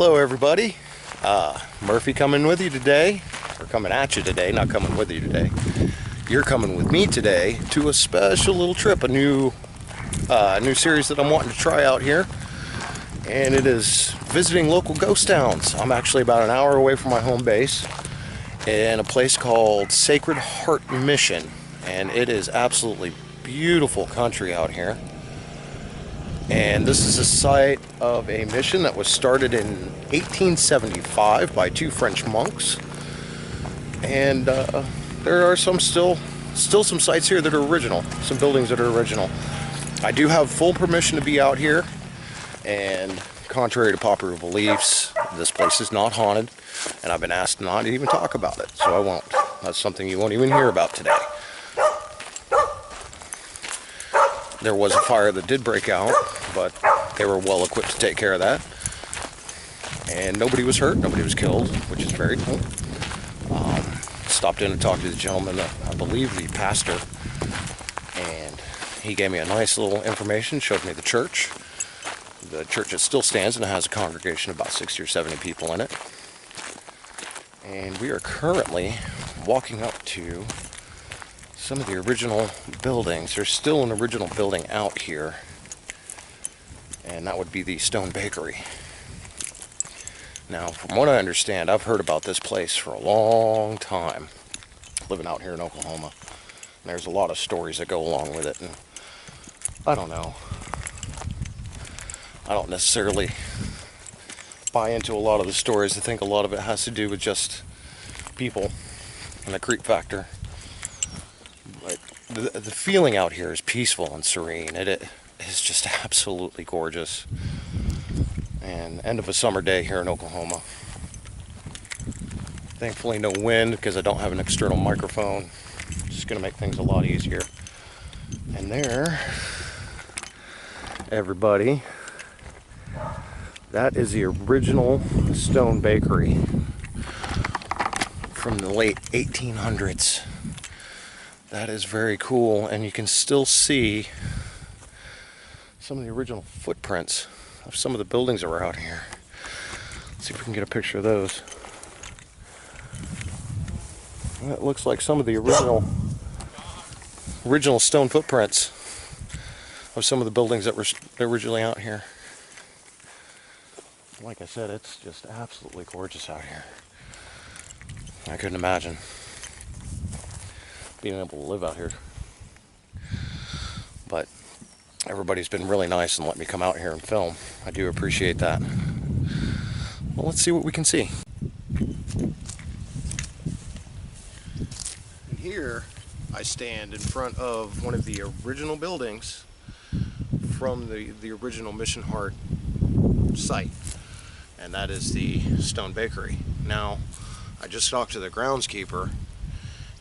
Hello everybody, Murphy coming with you today, or coming at you today, not coming with you today. You're coming with me today to a special little trip, a new series that I'm wanting to try out here, and it is visiting local ghost towns. I'm actually about an hour away from my home base in a place called Sacred Heart Mission, and it is absolutely beautiful country out here. And this is a site of a mission that was started in 1875 by two French monks. And there are still some sites here that are original, some buildings that are original. I do have full permission to be out here, and contrary to popular beliefs, this place is not haunted, and I've been asked not to even talk about it, so I won't. That's something you won't even hear about today. There was a fire that did break out, but they were well equipped to take care of that. And nobody was hurt, nobody was killed, which is very cool. Stopped in and talked to the gentleman, I believe the pastor, and he gave me a nice little information, showed me the church. The church, it still stands and it has a congregation of about 60 or 70 people in it. And we are currently walking up to some of the original buildings. There's still an original building out here, and that would be the Stone Bakery. Now, from what I understand, I've heard about this place for a long time, living out here in Oklahoma. And there's a lot of stories that go along with it, and I don't know. I don't necessarily buy into a lot of the stories. I think a lot of it has to do with just people and the creep factor. But the feeling out here is peaceful and serene. It is just absolutely gorgeous. And end of a summer day here in Oklahoma. Thankfully no wind because I don't have an external microphone. Just going to make things a lot easier. And there, everybody, that is the original Stone Bakery from the late 1800s. That is very cool, and you can still see some of the original footprints of some of the buildings that were out here. Let's see if we can get a picture of those. That looks like some of the original stone footprints of some of the buildings that were originally out here. Like I said, it's just absolutely gorgeous out here. I couldn't imagine being able to live out here, but everybody's been really nice and let me come out here and film. I do appreciate that. Well, let's see what we can see. And here I stand in front of one of the original buildings from the original Mission Heart site, and that is the Stone Bakery. Now, I just talked to the groundskeeper,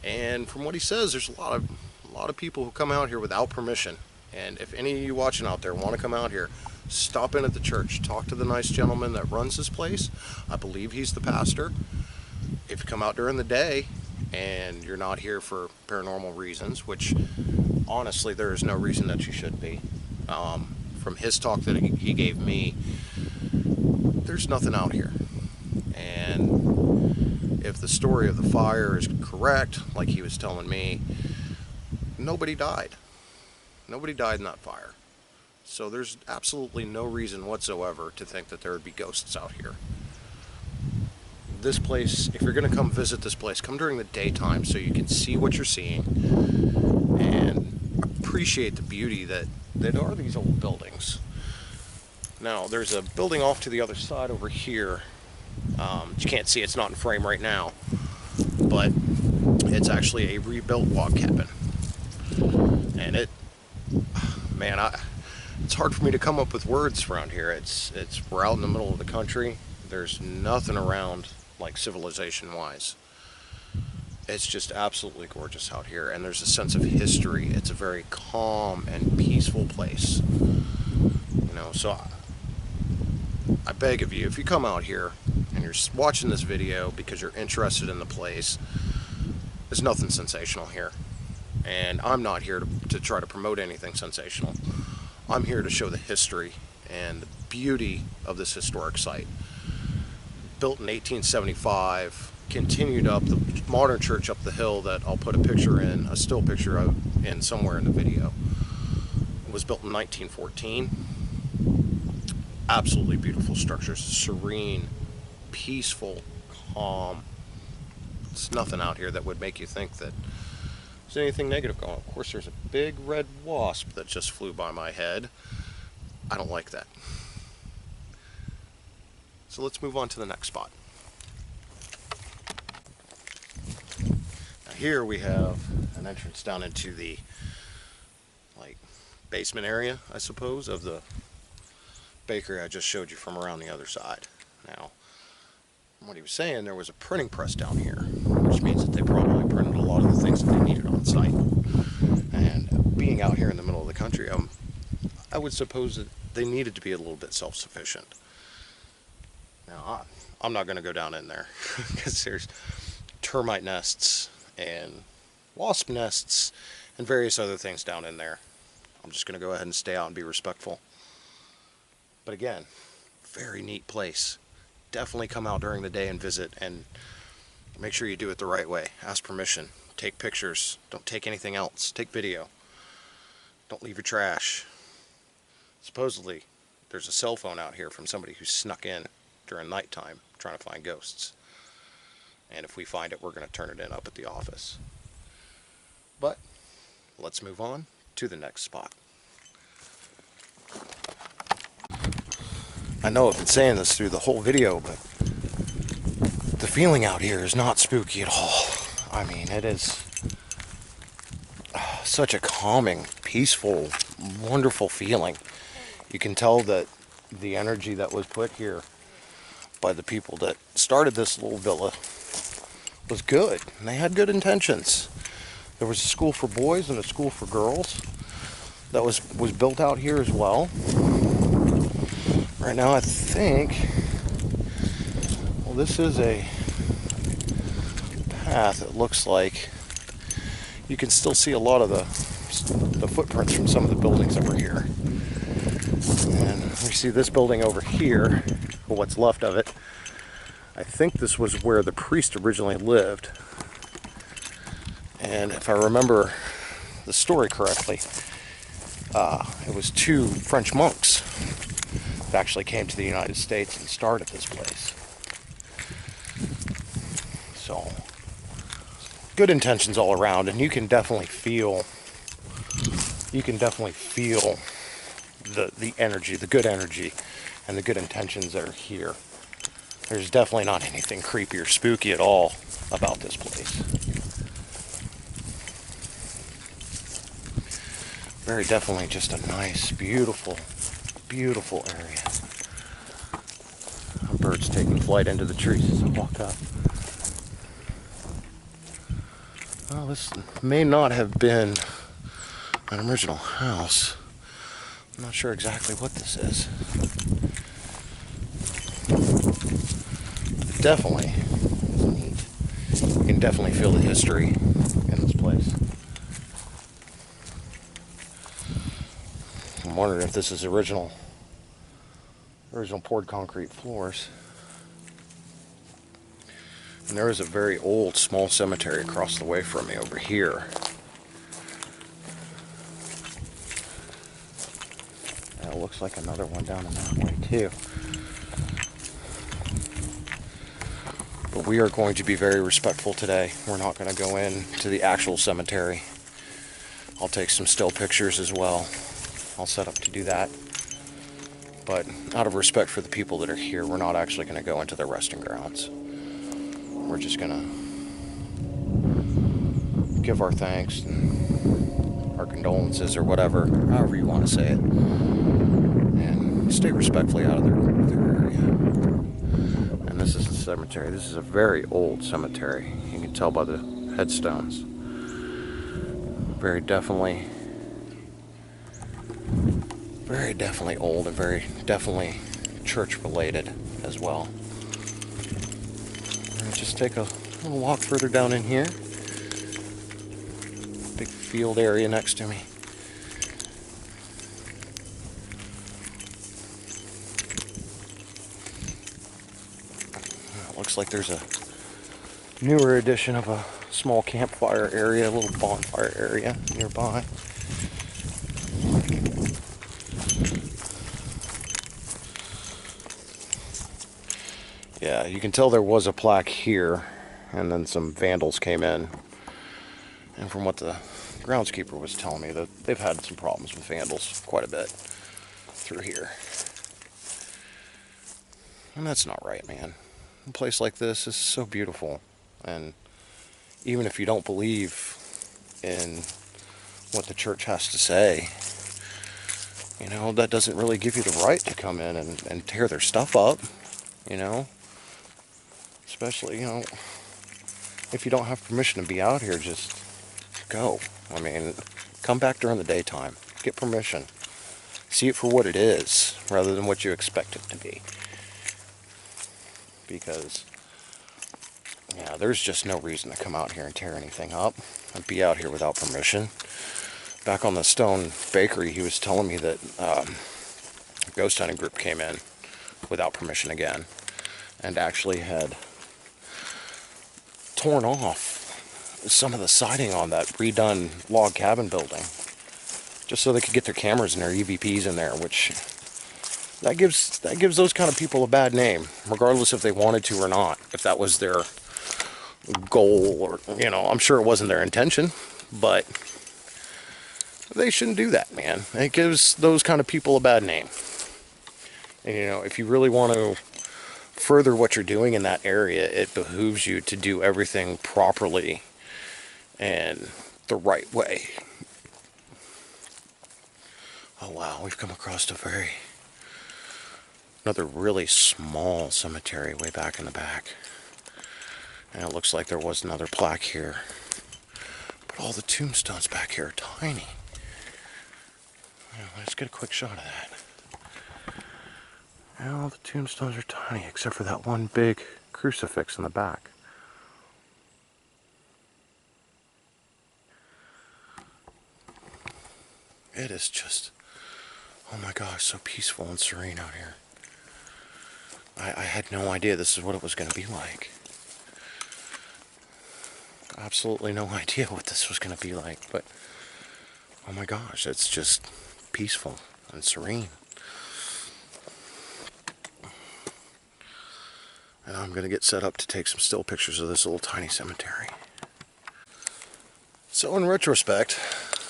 and from what he says, there's a lot of people who come out here without permission. And if any of you watching out there want to come out here, stop in at the church, talk to the nice gentleman that runs this place. I believe he's the pastor. If you come out during the day and you're not here for paranormal reasons, which honestly there is no reason that you should be, from his talk that he gave me, there's nothing out here. And if the story of the fire is correct, like he was telling me, nobody died. Nobody died in that fire. So there's absolutely no reason whatsoever to think that there would be ghosts out here. This place, if you're going to come visit this place, come during the daytime so you can see what you're seeing and appreciate the beauty that are these old buildings. Now, there's a building off to the other side over here. You can't see, it's not in frame right now, but it's actually a rebuilt log cabin. And it's hard for me to come up with words around here. We're out in the middle of the country. There's nothing around like civilization wise. It's just absolutely gorgeous out here, and there's a sense of history. It's a very calm and peaceful place. You know, so I beg of you, if you come out here and you're watching this video because you're interested in the place, there's nothing sensational here. And I'm not here to try to promote anything sensational. I'm here to show the history and the beauty of this historic site. built in 1875, continued up the modern church up the hill that I'll put a picture in, a still picture of in somewhere in the video. It was built in 1914. Absolutely beautiful structures, serene, peaceful, calm. There's nothing out here that would make you think that there's anything negative going on. Of course, there's a big red wasp that just flew by my head. I don't like that. So let's move on to the next spot. Now here we have an entrance down into the basement area, I suppose, of the bakery I just showed you from around the other side. Now, from what he was saying, there was a printing press down here, which means that they probably printed a lot of the things that they needed on site. And being out here in the middle of the country, I would suppose that they needed to be a little bit self-sufficient. Now, I'm not going to go down in there because there's termite nests and wasp nests and various other things down in there. I'm just going to go ahead and stay out and be respectful. But again, very neat place. Definitely come out during the day and visit, and make sure you do it the right way. Ask permission. Take pictures. Don't take anything else. Take video. Don't leave your trash. Supposedly, there's a cell phone out here from somebody who snuck in during nighttime trying to find ghosts. And if we find it, we're going to turn it in up at the office. But let's move on to the next spot. I know I've been saying this through the whole video, but the feeling out here is not spooky at all. I mean, it is such a calming, peaceful, wonderful feeling. You can tell that the energy that was put here by the people that started this little villa was good, and they had good intentions. There was a school for boys and a school for girls that was built out here as well. Right now, I think, well, this is a path. It looks like you can still see a lot of the footprints from some of the buildings that were here. And we see this building over here, or what's left of it. I think this was where the priest originally lived. And if I remember the story correctly, it was two French monks that actually came to the United States and started this place. So, good intentions all around, and you can definitely feel the energy, the good energy, and the good intentions that are here. There's definitely not anything creepy or spooky at all about this place. Very definitely just a nice, beautiful, beautiful area. Birds taking flight into the trees as I walk up. Well, this may not have been an original house. I'm not sure exactly what this is. Definitely neat. You can definitely feel the history in this place. I'm wondering if this is original poured concrete floors. And there is a very old small cemetery across the way from me over here. And it looks like another one down in that way too. But we are going to be very respectful today. We're not going to go into the actual cemetery. I'll take some still pictures as well. I'll set up to do that. But out of respect for the people that are here, we're not actually going to go into their resting grounds. We're just going to give our thanks and our condolences or whatever, however you want to say it, and stay respectfully out of their area. And this is a cemetery. This is a very old cemetery. You can tell by the headstones. Very definitely old and very definitely church related as well. Just take a little walk further down in here. Big field area next to me. looks like there's a newer addition of a small campfire area, a little bonfire area nearby. Yeah, you can tell there was a plaque here, and then some vandals came in. And from what the groundskeeper was telling me, that they've had some problems with vandals quite a bit through here. And that's not right, man. A place like this is so beautiful. And even if you don't believe in what the church has to say, you know, that doesn't really give you the right to come in and tear their stuff up, you know. Especially, you know, if you don't have permission to be out here, just go. I mean, come back during the daytime. Get permission. See it for what it is, rather than what you expect it to be. Because, yeah, there's just no reason to come out here and tear anything up and be out here without permission. Back on the Stone Bakery, he was telling me that a ghost hunting group came in without permission again, and actually had torn off some of the siding on that redone log cabin building, just so they could get their cameras and their EVPs in there, which that gives those kind of people a bad name, regardless if they wanted to or not, if that was their goal, or, you know, I'm sure it wasn't their intention, but they shouldn't do that, man. It gives those kind of people a bad name. And, you know, if you really want to further what you're doing in that area, it behooves you to do everything properly and the right way. Oh wow, we've come across another really small cemetery way back in the back. And it looks like there was another plaque here. But all the tombstones back here are tiny. Let's get a quick shot of that. And all the tombstones are tiny, except for that one big crucifix in the back. It is just, oh my gosh, so peaceful and serene out here. I had no idea this is what it was going to be like. Absolutely no idea what this was going to be like, but oh my gosh, it's just peaceful and serene. And I'm going to get set up to take some still pictures of this little tiny cemetery. So in retrospect,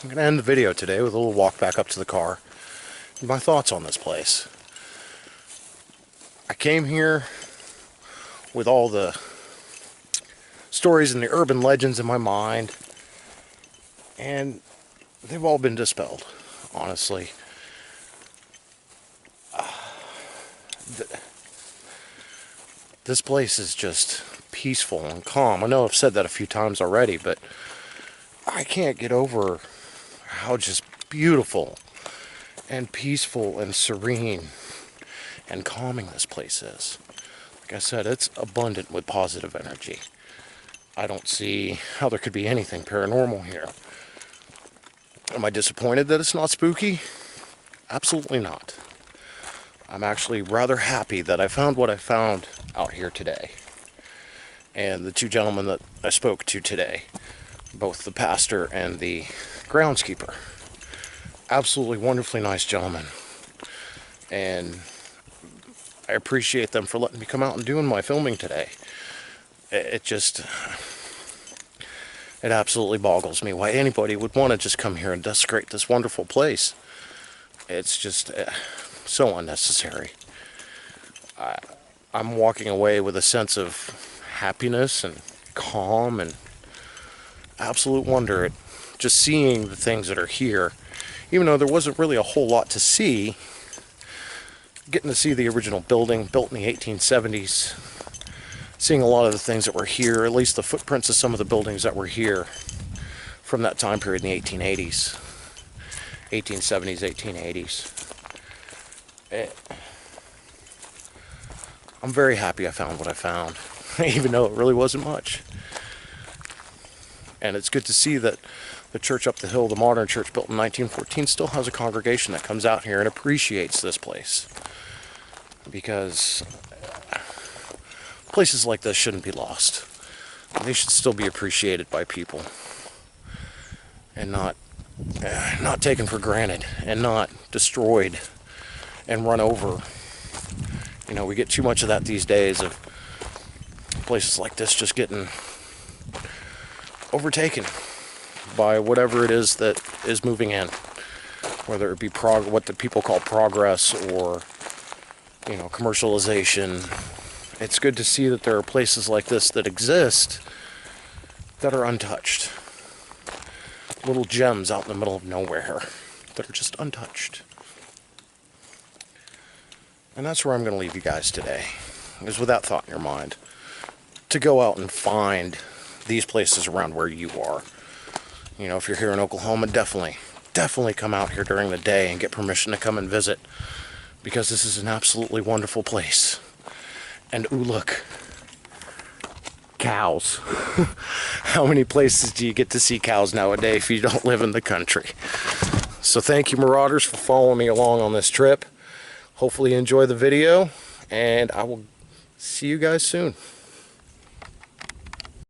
I'm going to end the video today with a little walk back up to the car and my thoughts on this place. I came here with all the stories and the urban legends in my mind, and they've all been dispelled, honestly. This place is just peaceful and calm. I know I've said that a few times already, but I can't get over how just beautiful and peaceful and serene and calming this place is. Like I said, it's abundant with positive energy. I don't see how there could be anything paranormal here. Am I disappointed that it's not spooky? Absolutely not. I'm actually rather happy that I found what I found out here today. And the two gentlemen that I spoke to today, both the pastor and the groundskeeper, absolutely wonderfully nice gentlemen. And I appreciate them for letting me come out and doing my filming today. It absolutely boggles me why anybody would want to just come here and desecrate this wonderful place. It's just so unnecessary. I'm walking away with a sense of happiness and calm and absolute wonder at just seeing the things that are here. Even though there wasn't really a whole lot to see, getting to see the original building built in the 1870s, seeing a lot of the things that were here, at least the footprints of some of the buildings that were here from that time period in the 1880s, 1870s, 1880s. I'm very happy I found what I found, even though it really wasn't much. And it's good to see that the church up the hill, the modern church built in 1914, still has a congregation that comes out here and appreciates this place. Because places like this shouldn't be lost. They should still be appreciated by people, and not taken for granted, and not destroyed and run over. You know, we get too much of that these days, of places like this just getting overtaken by whatever it is that is moving in, whether it be what the people call progress, or, you know, commercialization. It's good to see that there are places like this that exist that are untouched. Little gems out in the middle of nowhere that are just untouched. And that's where I'm going to leave you guys today, is with that thought in your mind, to go out and find these places around where you are. You know, if you're here in Oklahoma, definitely come out here during the day and get permission to come and visit, because this is an absolutely wonderful place. And ooh, look, cows. How many places do you get to see cows nowadays if you don't live in the country? So thank you, Marauders, for following me along on this trip. Hopefully you enjoy the video, and I will see you guys soon.